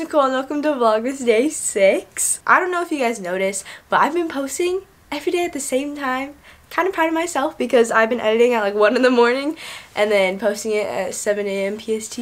Nicole and welcome to Vlogmas Day 6. I don't know if you guys noticed, but I've been posting every day at the same time. Kind of proud of myself because I've been editing at like 1 in the morning and then posting it at 7 a.m. PST.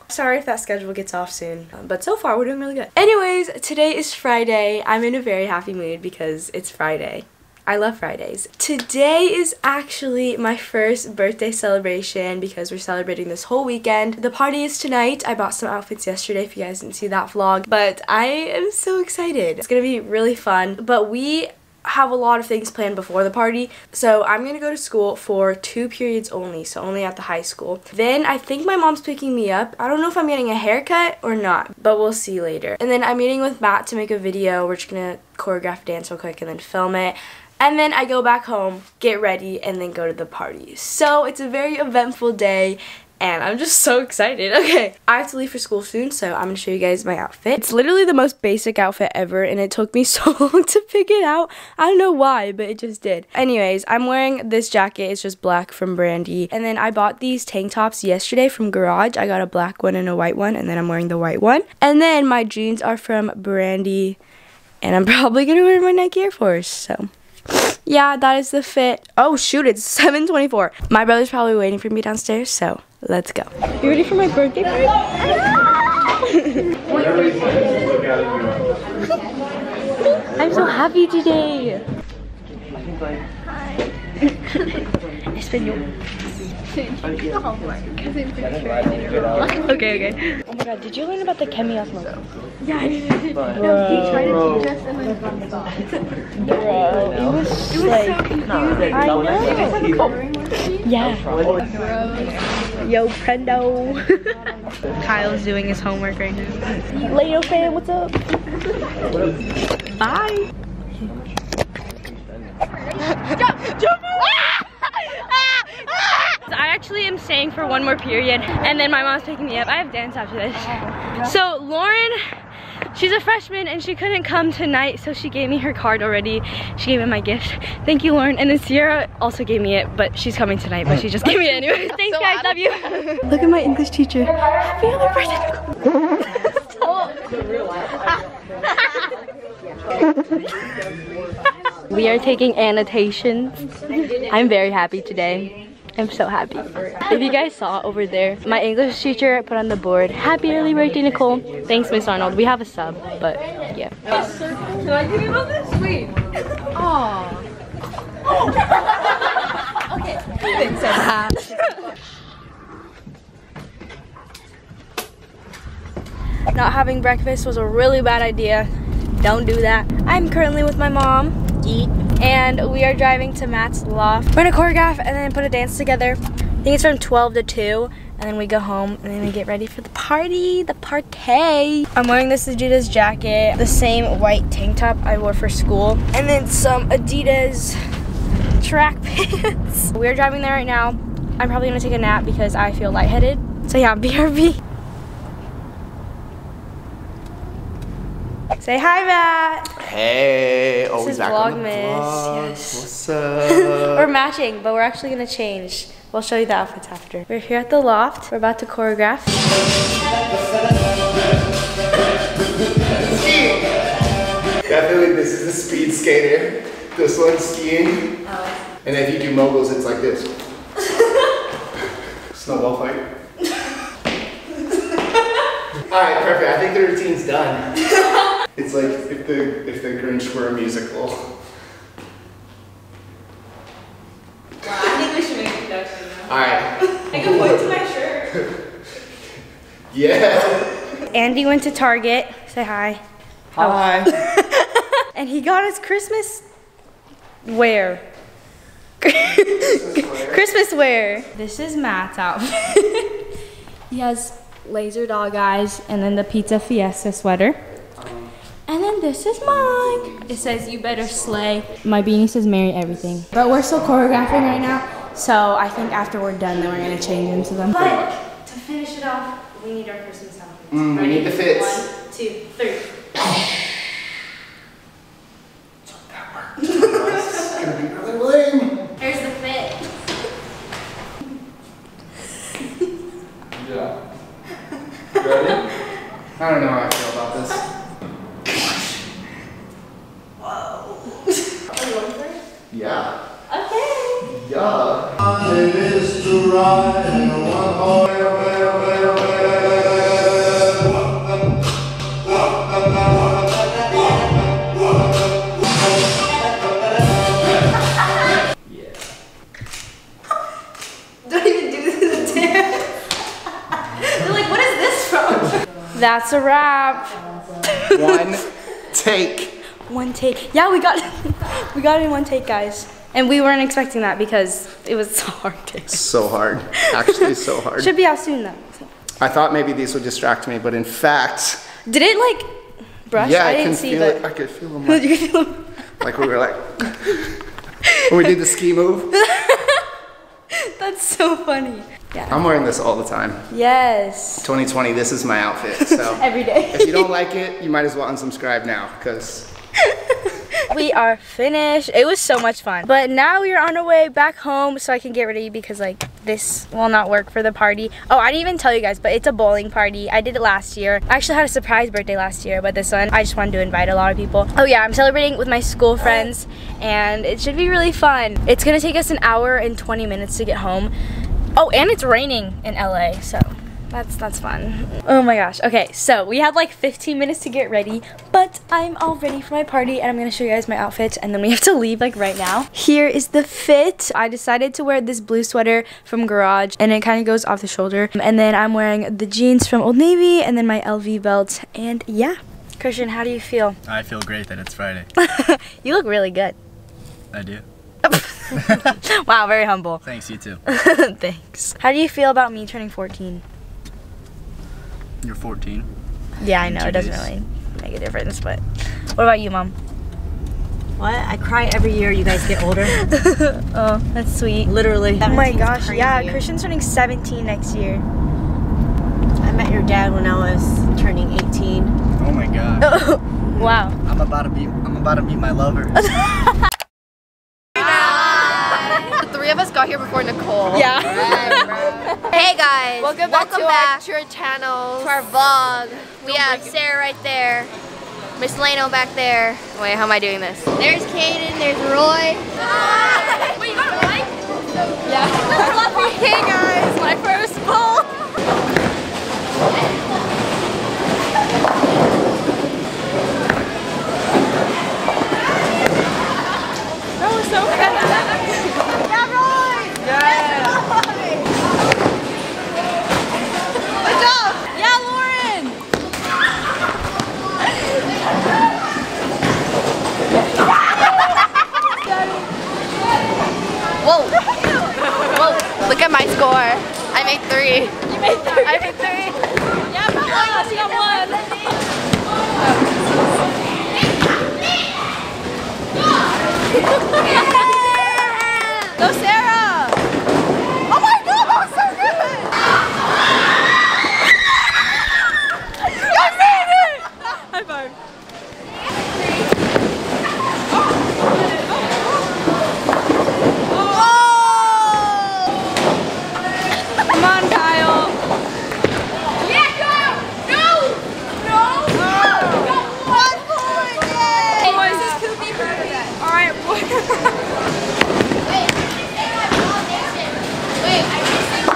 Sorry if that schedule gets off soon, but so far we're doing really good. Anyways, today is Friday. I'm in a very happy mood because it's Friday. I love Fridays. Today is actually my first birthday celebration because we're celebrating this whole weekend. The party is tonight. I bought some outfits yesterday if you guys didn't see that vlog, but I am so excited. It's gonna be really fun, but we have a lot of things planned before the party. So I'm gonna go to school for 2 periods only, so only at the high school. Then I think my mom's picking me up. I don't know if I'm getting a haircut or not, but we'll see later. And then I'm meeting with Matt to make a video. We're just gonna choreograph a dance real quick and then film it. And then I go back home, get ready, and then go to the party. So it's a very eventful day, and I'm just so excited. Okay, I have to leave for school soon, so I'm gonna show you guys my outfit. It's literally the most basic outfit ever, and it took me so long to pick it out. I don't know why, but it just did. Anyways, I'm wearing this jacket. It's just black from Brandy. And then I bought these tank tops yesterday from Garage. I got a black one and a white one, and then I'm wearing the white one. And then my jeans are from Brandy, and I'm probably gonna wear my Nike Air Force, so. Yeah, that is the fit. Oh shoot, it's 7:24. My brother's probably waiting for me downstairs, so let's go. You ready for my birthday party? I'm so happy today. Hi. Espanol. Okay. Oh my god, did you learn about the Kemi Osmo? Yeah, I did. No, he tried to teach us and then bro, it was so confusing. I know. You guys have a coloring worksheet? Yeah. Bro. Yo, Prendo. Kyle's doing his homework right now. Laeno fan, what's up? Bye. Jump! I actually am staying for 1 more period and then my mom's picking me up. I have dance after this. So Lauren, she's a freshman and she couldn't come tonight, so she gave me her card already. She gave me my gift. Thank you, Lauren. And then Sierra also gave me it, but she's coming tonight, but she just gave me it anyway. Thanks guys, love you. Look at my English teacher. Happy other birthday. We are taking annotations. I'm very happy today. I'm so happy. If you guys saw over there, my English teacher put on the board, "Happy early birthday, Nicole." Thanks, Miss Arnold. We have a sub, but yeah. Can I give you all this? Sweet. Aww. Okay. Thanks. Not having breakfast was a really bad idea. Don't do that. I'm currently with my mom. And we are driving to Matt's loft. We're gonna choreograph and then put a dance together. I think it's from 12 to 2. And then we go home and then we get ready for the party, the party. I'm wearing this Adidas jacket, the same white tank top I wore for school, and then some Adidas track pants. We're driving there right now. I'm probably gonna take a nap because I feel lightheaded. So yeah, BRB. Say hi, Matt. Hey. Oh, this is back Vlogmas. on the vlog. Yes. What's up? We're matching, but we're actually gonna change. We'll show you the outfits after. We're here at the loft. We're about to choreograph. I feel like this is a speed skater. This one's skiing. And if you do moguls, it's like this. Snowball fight. Alright, perfect. I think the routine's done. It's like if the Grinch were a musical. I think we should make a production now. Alright. I can point to my shirt. Yeah. Andy went to Target. Say hi. Hi. And he got us Christmas wear. Christmas wear. This is Matt's outfit. He has laser dog eyes and then the Pizza Fiesta sweater. And then this is mine. It says, "You better slay." My beanie says, "Marry everything." But we're still choreographing right now, so I think after we're done, then we're gonna change into them. But to finish it off, we need our Christmas outfits. We need the fits. 1, 2, 3. That worked. This is gonna be really lame. Here's the fit. Yeah. You ready? I don't know how I feel about Yeah. Okay. Yeah. It is to ride in a one-horse. Don't even do this dance. They're like, what is this from? That's a wrap. One take. One take. Yeah, we got it in one take, guys. And we weren't expecting that because it was so hard to. So hard. Actually, so hard. Should be out soon though. I thought maybe these would distract me, but in fact. Did it like brush? Yeah, I didn't see, feel but it. I could feel them. Like we were like when we did the ski move. That's so funny. Yeah. I'm wearing this all the time. Yes. 2020, this is my outfit. So every day. If you don't like it, you might as well unsubscribe now because we are finished. It was so much fun. But now we are on our way back home so I can get ready because like this will not work for the party. Oh, I didn't even tell you guys, but it's a bowling party. I did it last year. I actually had a surprise birthday last year, but this one I just wanted to invite a lot of people. Oh yeah, I'm celebrating with my school friends and it should be really fun. It's gonna take us an hour and 20 minutes to get home. Oh, and it's raining in LA, so that's fun. Oh my gosh. Okay, so we have like 15 minutes to get ready, but I'm all ready for my party and I'm gonna show you guys my outfit and then we have to leave like right now. Here is the fit. I decided to wear this blue sweater from Garage and it kind of goes off the shoulder. And then I'm wearing the jeans from Old Navy and then my LV belt. And yeah. Christian, how do you feel? I feel great that it's Friday. You look really good. I do. Wow, very humble. Thanks, you too. Thanks. How do you feel about me turning 14? You're 14. Yeah, I know, it doesn't really make a difference, but what about you, Mom? What? I cry every year you guys get older. Oh, that's sweet. Literally. Oh my gosh, crazy. yeah, Christian's turning 17 next year. I met your dad when I was turning 18. Oh my god. Wow. I'm about to meet my lover. The three of us got here before Nicole. Yeah. Hey guys, Welcome back to our channel, to our vlog. We have Sarah right there, Miss Laeno back there. Wait, how am I doing this? There's Kaden, there's Roy. Wait, you got a mic? Yeah. Hey guys, my first bowl. That was so fun. Yeah, Roy. Yeah. Good job. Yeah, Lauren. Whoa. Whoa. Look at my score. I made 3. You made 3. I made 3. Yeah, but she got 1. Go, Sarah! Oh my god, that was so good! You made it! High five. Come on, Kyle. Yeah, go! No! No! No! 1 point! Yay! Boys, this could be perfect. All right, boy. Wait, I can sing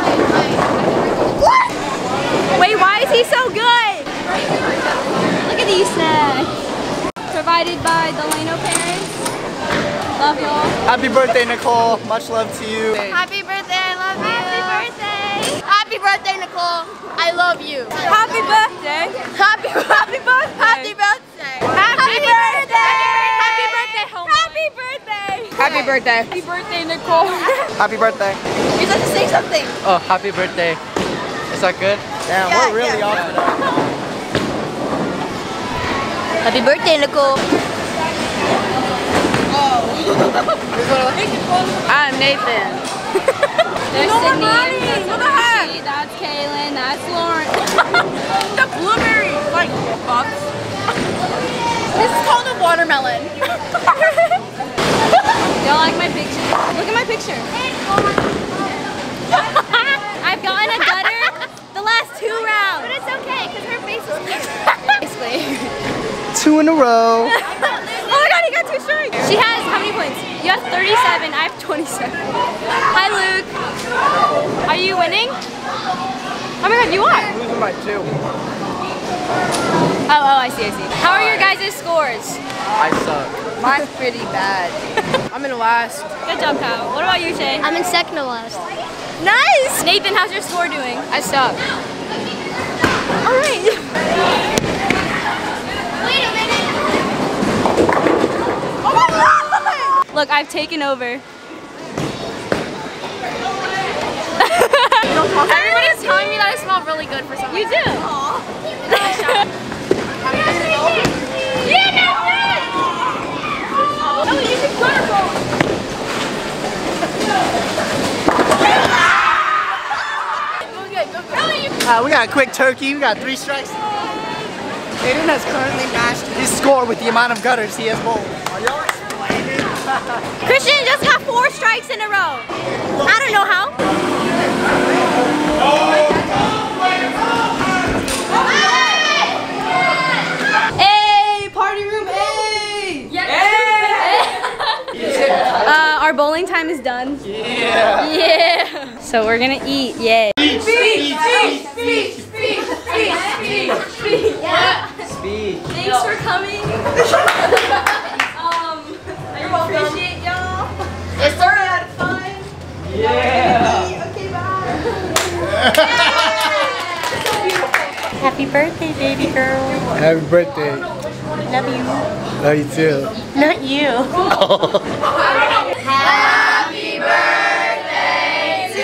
what? Wait, why is he so good? Look at these snacks. Provided by the Laeno parents. Love y'all. Happy birthday, Nicole. Much love to you. Happy birthday, I love you. Happy birthday. Happy birthday, Nicole. I love you. Happy birthday. Happy birthday. Happy birthday. Happy birthday. Happy birthday, home. Happy birthday. Happy birthday. Happy birthday, Nicole. Happy birthday. You have to say something. Oh, happy birthday. Is that good? Damn, Yeah, we're really off today. Happy birthday, Nicole. I'm Nathan. There's Sydney. That's Ashley. That's Kaylin. That's Lauren. The blueberry, like, bugs. This is called a watermelon. Y'all like my picture? Look at my picture. I've gotten a gutter the last 2 rounds. But it's okay, because her face is basically. 2 in a row. Oh my god, he got 2 2 strikes. She has how many points? You have 37. I have 27. Hi, Luke. Are you winning? Oh my God, you are. I'm losing by 2. Oh, I see. How are your guys' scores? I suck. Mine's pretty bad. I'm in last. Good job, Kyle. What about you, Shay? I'm in second to last. Nice! Nathan, how's your score doing? I suck. All right. Wait a minute. Oh my God! Look, I've taken over. Everybody's telling me that I smell really good for some reason. You do. We got a quick turkey. We got 3 strikes. Aiden has currently matched His score with the amount of gutters he has bowled. Are y'all explaining? Christian just got 4 strikes in a row. I don't know how. Hey, party room A! Yeah. Our bowling time is done. Yeah. So we're gonna eat. Yay. Speed. Thanks for coming. I appreciate y'all. Yes, sir. I had fun. Yeah. Okay, bye. Happy birthday, baby girl. Happy birthday. Love you. Love you too. Not you. Happy birthday to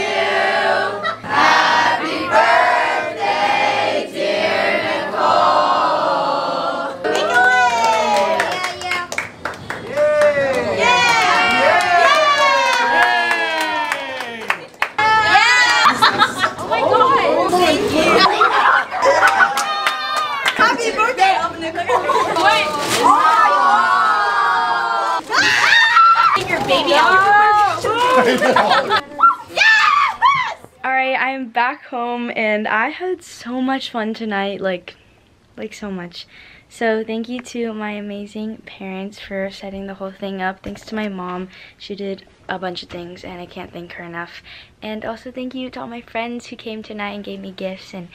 you. Happy birthday, dear Nicole. Make a way. Oh my God. Thank you. Happy birthday, Nicole. Wait. Take your baby out. Alright, I'm back home and I had so much fun tonight, like so much. So thank you to my amazing parents for setting the whole thing up. Thanks to my mom. She did a bunch of things and I can't thank her enough. And also thank you to all my friends who came tonight and gave me gifts and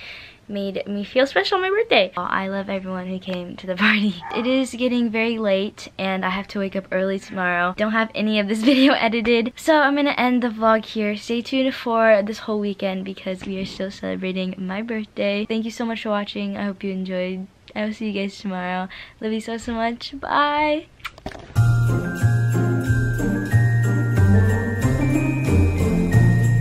made me feel special on my birthday. I love everyone who came to the party. It is getting very late and I have to wake up early tomorrow. Don't have any of this video edited. So I'm gonna end the vlog here. Stay tuned for this whole weekend because we are still celebrating my birthday. Thank you so much for watching. I hope you enjoyed. I will see you guys tomorrow. Love you so much. Bye!